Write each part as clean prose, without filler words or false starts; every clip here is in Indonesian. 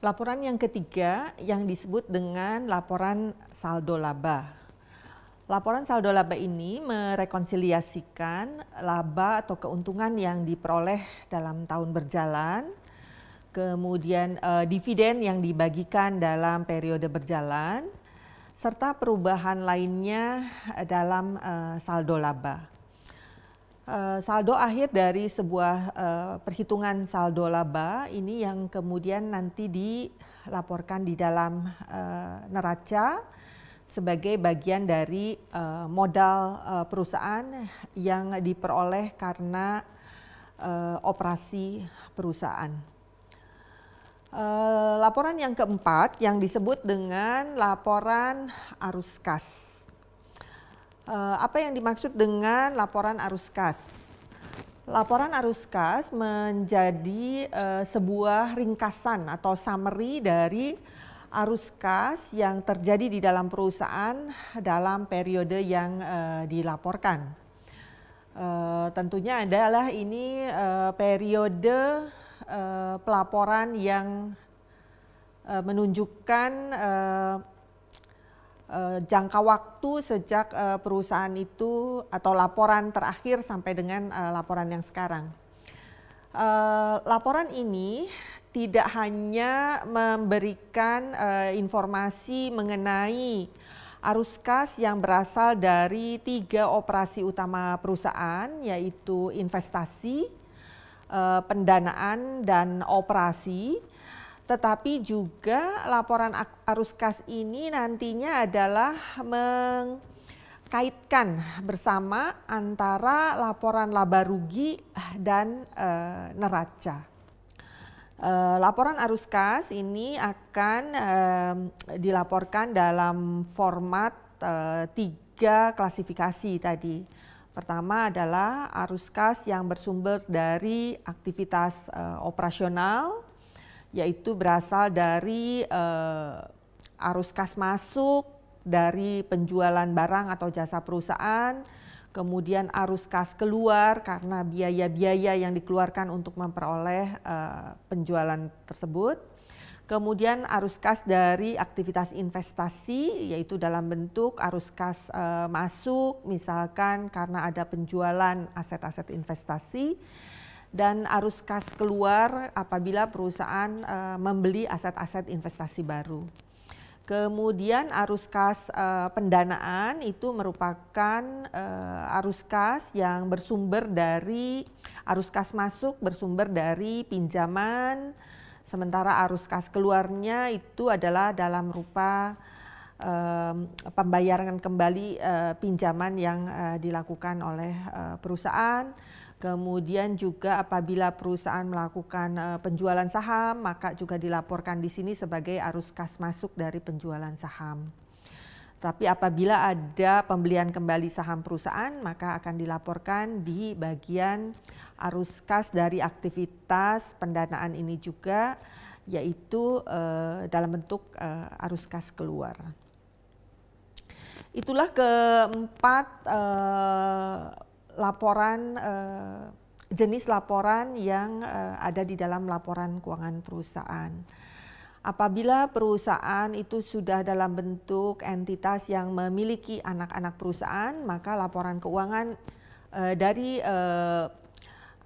Laporan yang ketiga yang disebut dengan laporan saldo laba. Laporan saldo laba ini merekonsiliasikan laba atau keuntungan yang diperoleh dalam tahun berjalan, kemudian dividen yang dibagikan dalam periode berjalan, serta perubahan lainnya dalam saldo laba. Saldo akhir dari sebuah perhitungan saldo laba ini yang kemudian nanti dilaporkan di dalam neraca sebagai bagian dari modal perusahaan yang diperoleh karena operasi perusahaan. Laporan yang keempat yang disebut dengan laporan arus kas. Apa yang dimaksud dengan laporan arus kas? Laporan arus kas menjadi sebuah ringkasan atau summary dari arus kas yang terjadi di dalam perusahaan dalam periode yang dilaporkan. Tentunya adalah ini periode pelaporan yang menunjukkan jangka waktu sejak perusahaan itu atau laporan terakhir sampai dengan laporan yang sekarang. Laporan ini tidak hanya memberikan informasi mengenai arus kas yang berasal dari 3 operasi utama perusahaan, yaitu investasi, pendanaan, dan operasi. Tetapi juga laporan arus kas ini nantinya adalah mengkaitkan bersama antara laporan laba rugi dan neraca. Laporan arus kas ini akan dilaporkan dalam format 3 klasifikasi tadi. Pertama adalah arus kas yang bersumber dari aktivitas operasional, yaitu berasal dari arus kas masuk dari penjualan barang atau jasa perusahaan, kemudian arus kas keluar karena biaya-biaya yang dikeluarkan untuk memperoleh penjualan tersebut, kemudian arus kas dari aktivitas investasi, yaitu dalam bentuk arus kas masuk, misalkan karena ada penjualan aset-aset investasi, dan arus kas keluar apabila perusahaan membeli aset-aset investasi baru. Kemudian arus kas pendanaan itu merupakan arus kas yang bersumber dari arus kas masuk bersumber dari pinjaman, sementara arus kas keluarnya itu adalah dalam rupa pembayaran kembali pinjaman yang dilakukan oleh perusahaan. Kemudian juga apabila perusahaan melakukan penjualan saham, maka juga dilaporkan di sini sebagai arus kas masuk dari penjualan saham. Tapi apabila ada pembelian kembali saham perusahaan, maka akan dilaporkan di bagian arus kas dari aktivitas pendanaan ini juga, yaitu dalam bentuk arus kas keluar. Itulah keempat laporan jenis laporan yang ada di dalam laporan keuangan perusahaan. Apabila perusahaan itu sudah dalam bentuk entitas yang memiliki anak-anak perusahaan, maka laporan keuangan dari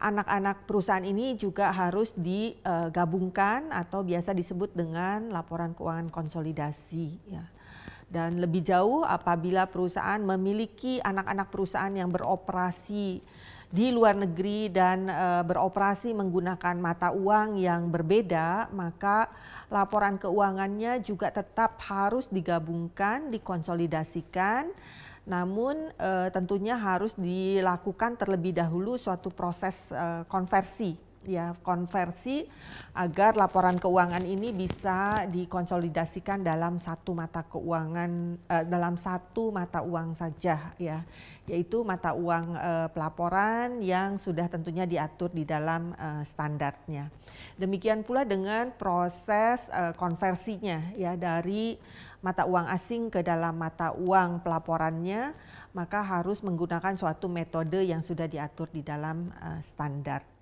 anak-anak perusahaan ini juga harus digabungkan atau biasa disebut dengan laporan keuangan konsolidasi, ya. Dan lebih jauh apabila perusahaan memiliki anak-anak perusahaan yang beroperasi di luar negeri dan beroperasi menggunakan mata uang yang berbeda, maka laporan keuangannya juga tetap harus digabungkan, dikonsolidasikan. Namun tentunya harus dilakukan terlebih dahulu suatu proses konversi, ya, konversi agar laporan keuangan ini bisa dikonsolidasikan dalam satu mata keuangan, dalam satu mata uang saja, ya, yaitu mata uang pelaporan yang sudah tentunya diatur di dalam standarnya. Demikian pula dengan proses konversinya, ya, dari mata uang asing ke dalam mata uang pelaporannya, maka harus menggunakan suatu metode yang sudah diatur di dalam standar.